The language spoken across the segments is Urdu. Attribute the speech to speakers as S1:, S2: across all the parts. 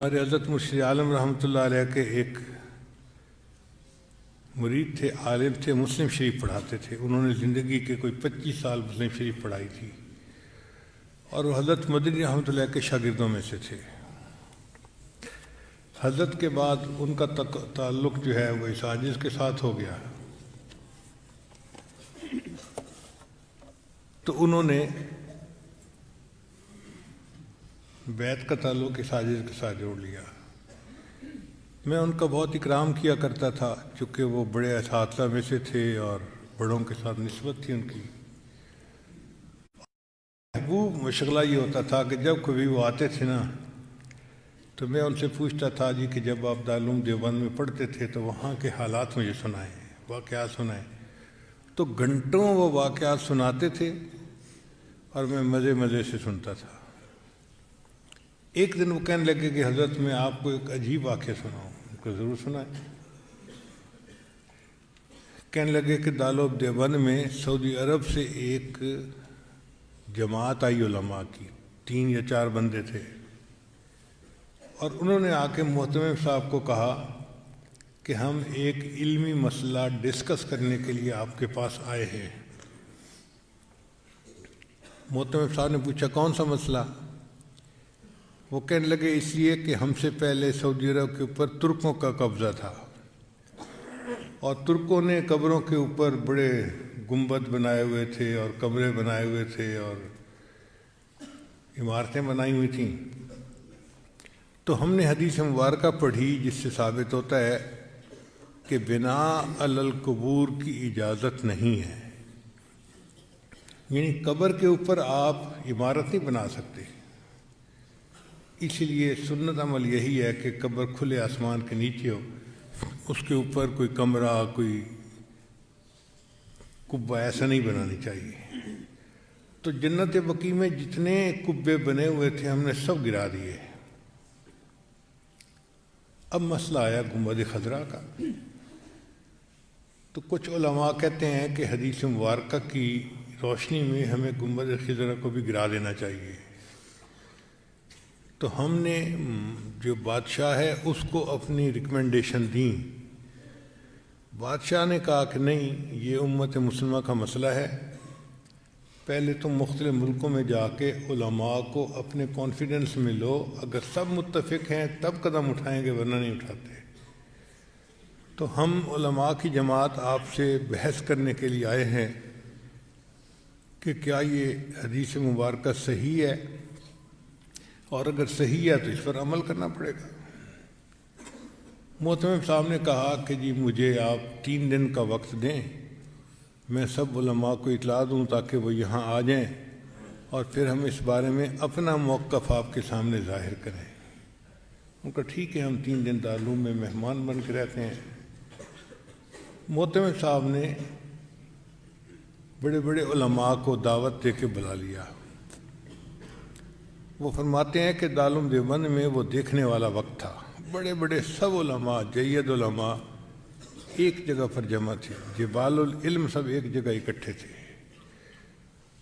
S1: ہمارے حضرت مرشد عالم رحمۃ اللہ علیہ کے ایک مرید تھے، عالم تھے، مسلم شریف پڑھاتے تھے۔ انہوں نے زندگی کے کوئی 25 سال مسلم شریف پڑھائی تھی، اور وہ حضرت مدنی رحمۃ اللہ کے شاگردوں میں سے تھے۔ حضرت کے بعد ان کا تعلق جو ہے وہ اس عاجز کے ساتھ ہو گیا، تو انہوں نے بیت کا تعلق اس عاجز کے ساتھ جوڑ لیا۔ میں ان کا بہت اکرام کیا کرتا تھا، چونکہ وہ بڑے اساتذہ میں سے تھے اور بڑوں کے ساتھ نسبت تھی ان کی۔ محبوب مشغلہ یہ ہوتا تھا کہ جب کبھی وہ آتے تھے نا، تو میں ان سے پوچھتا تھا جی کہ جب آپ دارالعلوم دیوبند میں پڑھتے تھے تو وہاں کے حالات مجھے سنائیں، واقعات سنائیں۔ تو گھنٹوں وہ واقعات سناتے تھے اور میں مزے مزے سے سنتا تھا۔ ایک دن وہ کہنے لگے کہ حضرت میں آپ کو ایک عجیب واقعہ سناؤں۔ ان کو ضرور سنائیں۔ کہنے لگے کہ دارالعلوم دیوبند میں سعودی عرب سے ایک جماعت آئی علماء کی، 3 یا 4 بندے تھے، اور انہوں نے آ کے محتمم صاحب کو کہا کہ ہم ایک علمی مسئلہ ڈسکس کرنے کے لیے آپ کے پاس آئے ہیں۔ محتمم صاحب نے پوچھا کون سا مسئلہ؟ وہ کہنے لگے اس لیے کہ ہم سے پہلے سعودی عرب کے اوپر ترکوں کا قبضہ تھا، اور ترکوں نے قبروں کے اوپر بڑے گنبد بنائے ہوئے تھے اور کمرے بنائے ہوئے تھے اور عمارتیں بنائی ہوئی تھیں۔ تو ہم نے حدیث مبارکہ پڑھی جس سے ثابت ہوتا ہے کہ بناء علی القبور کی اجازت نہیں ہے، یعنی قبر کے اوپر آپ عمارت نہیں بنا سکتے۔ اس لیے سنت عمل یہی ہے کہ قبر کھلے آسمان کے نیچے ہو، اس کے اوپر کوئی کمرہ، کوئی کبہ ایسا نہیں بنانی چاہیے۔ تو جنت بقیع میں جتنے کبے بنے ہوئے تھے ہم نے سب گرا دیے۔ اب مسئلہ آیا گنبد خضرا کا۔ تو کچھ علماء کہتے ہیں کہ حدیث مبارکہ کی روشنی میں ہمیں گنبد خضرا کو بھی گرا دینا چاہیے۔ تو ہم نے جو بادشاہ ہے اس کو اپنی ریکمنڈیشن دیں۔ بادشاہ نے کہا کہ نہیں، یہ امت مسلمہ کا مسئلہ ہے، پہلے تم مختلف ملکوں میں جا کے علماء کو اپنے کانفیڈنس میں لو، اگر سب متفق ہیں تب قدم اٹھائیں گے، ورنہ نہیں اٹھاتے۔ تو ہم علماء کی جماعت آپ سے بحث کرنے کے لیے آئے ہیں کہ کیا یہ حدیث مبارکہ صحیح ہے، اور اگر صحیح ہے تو اس پر عمل کرنا پڑے گا۔ محتمم صاحب نے کہا کہ جی مجھے آپ 3 دن کا وقت دیں، میں سب علماء کو اطلاع دوں تاکہ وہ یہاں آ جائیں، اور پھر ہم اس بارے میں اپنا موقف آپ کے سامنے ظاہر کریں۔ ان کا ٹھیک ہے، ہم 3 دن دارالعلوم میں مہمان بن کے رہتے ہیں۔ محتمم صاحب نے بڑے بڑے علماء کو دعوت دے کے بلا لیا۔ وہ فرماتے ہیں کہ دارالعلوم دیوبند میں وہ دیکھنے والا وقت تھا، بڑے بڑے سب علماء، جید علماء ایک جگہ پر جمع تھے، جبال العلم سب ایک جگہ اکٹھے تھے۔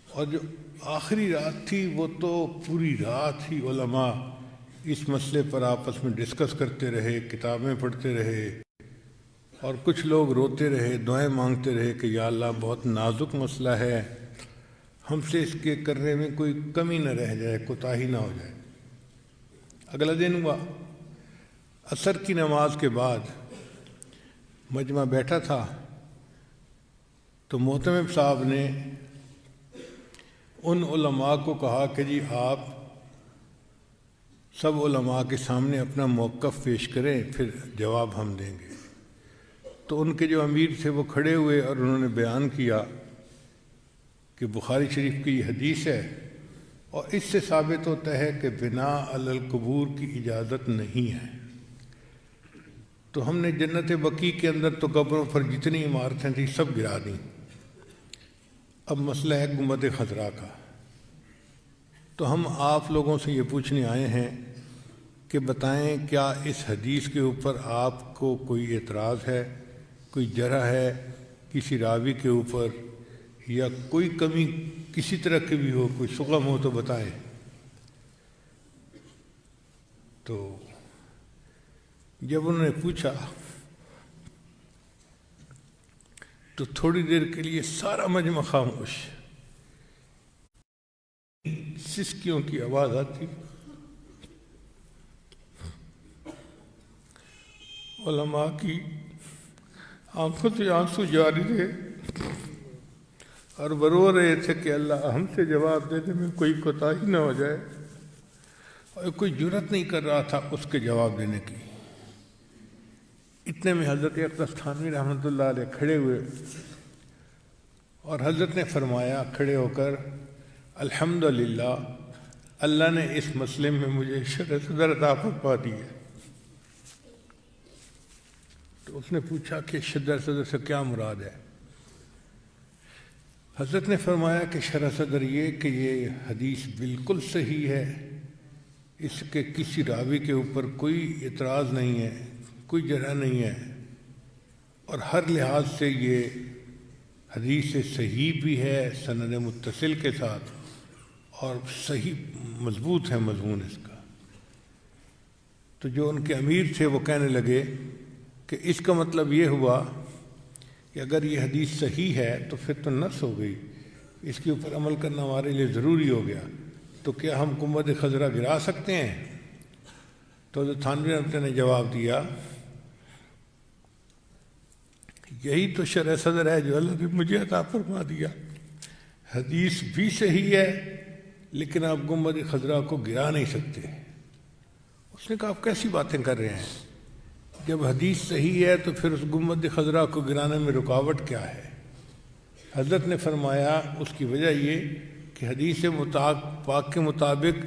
S1: اور جو آخری رات تھی وہ تو پوری رات ہی علماء اس مسئلے پر آپس میں ڈسکس کرتے رہے، کتابیں پڑھتے رہے، اور کچھ لوگ روتے رہے، دعائیں مانگتے رہے کہ یا اللہ بہت نازک مسئلہ ہے، ہم سے اس کے کرنے میں کوئی کمی نہ رہ جائے، کوتاہی نہ ہو جائے۔ اگلا دن ہوا، عصر کی نماز کے بعد مجمع بیٹھا تھا، تو محتمم صاحب نے ان علماء کو کہا کہ جی آپ سب علماء کے سامنے اپنا موقف پیش کریں، پھر جواب ہم دیں گے۔ تو ان کے جو امیر تھے وہ کھڑے ہوئے اور انہوں نے بیان کیا کہ بخاری شریف کی یہ حدیث ہے، اور اس سے ثابت ہوتا ہے کہ بناء علی القبور کی اجازت نہیں ہے۔ تو ہم نے جنت بقیع کے اندر تو قبروں پر جتنی عمارتیں تھیں سب گرا دیں۔ اب مسئلہ ہے گنبد خضرا کا۔ تو ہم آپ لوگوں سے یہ پوچھنے آئے ہیں کہ بتائیں کیا اس حدیث کے اوپر آپ کو کوئی اعتراض ہے، کوئی جرح ہے کسی راوی کے اوپر، یا کوئی کمی کسی طرح کی بھی ہو، کوئی شغم ہو تو بتائیں۔ تو جب انہوں نے پوچھا تو تھوڑی دیر کے لیے سارا مجمع خاموش، سسکیوں کی آواز آتی، علماء کی آنکھوں سے آنسو جاری تھے اور وہ رو رہے تھے کہ اللہ ہم سے جواب دینے میں کوئی کوتاہی نہ ہو جائے، اور کوئی جرات نہیں کر رہا تھا اس کے جواب دینے کی۔ اتنے میں حضرت اقدس تھانوی رحمۃ اللہ علیہ کھڑے ہوئے اور حضرت نے فرمایا کھڑے ہو کر، الحمدللہ اللہ نے اس مسئلے میں مجھے شرح صدر عطا فرما دی ہے۔ تو اس نے پوچھا کہ شرح صدر سے کیا مراد ہے؟ حضرت نے فرمایا کہ شرح صدر یہ کہ یہ حدیث بالکل صحیح ہے، اس کے کسی راوی کے اوپر کوئی اعتراض نہیں ہے، کوئی جرح نہیں ہے، اور ہر لحاظ سے یہ حدیث صحیح بھی ہے سند متصل کے ساتھ، اور صحیح مضبوط ہے مضمون اس کا۔ تو جو ان کے امیر تھے وہ کہنے لگے کہ اس کا مطلب یہ ہوا کہ اگر یہ حدیث صحیح ہے تو پھر تو نص ہو گئی، اس کے اوپر عمل کرنا ہمارے لیے ضروری ہو گیا، تو کیا ہم گنبد خضرا گرا سکتے ہیں؟ تو حضرت تھانوی رحمۃ اللہ نے جواب دیا، یہی تو شرح صدر ہے جو اللہ نے مجھے عطا فرما دیا، حدیث بھی صحیح ہے لیکن آپ گنبد خضرا کو گرا نہیں سکتے۔ اس نے کہا آپ کیسی باتیں کر رہے ہیں؟ جب حدیث صحیح ہے تو پھر اس گنبد خضرا کو گرانے میں رکاوٹ کیا ہے؟ حضرت نے فرمایا اس کی وجہ یہ کہ حدیث پاک کے مطابق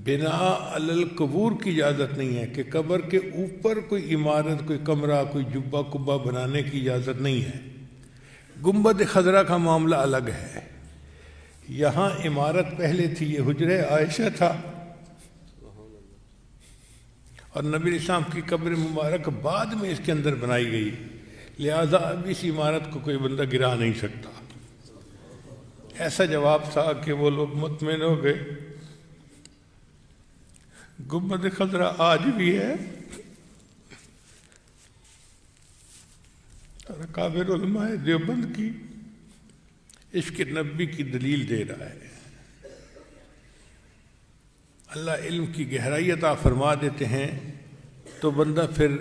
S1: بنا علی القبور کی اجازت نہیں ہے، کہ قبر کے اوپر کوئی عمارت، کوئی کمرہ، کوئی جبہ کبہ بنانے کی اجازت نہیں ہے۔ گنبد خضرا کا معاملہ الگ ہے، یہاں عمارت پہلے تھی، یہ حجرہ عائشہ تھا، اور نبی علیہ السلام کی قبر مبارک بعد میں اس کے اندر بنائی گئی، لہذا اب اس عمارت کو کوئی بندہ گرا نہیں سکتا۔ ایسا جواب تھا کہ وہ لوگ مطمئن ہو گئے۔ گنبد خضرا آج بھی ہے اور اکابر علماء دیوبند کی عشق نبی کی دلیل دے رہا ہے۔ اللہ علم کی گہرائی عطا فرما دیتے ہیں تو بندہ پھر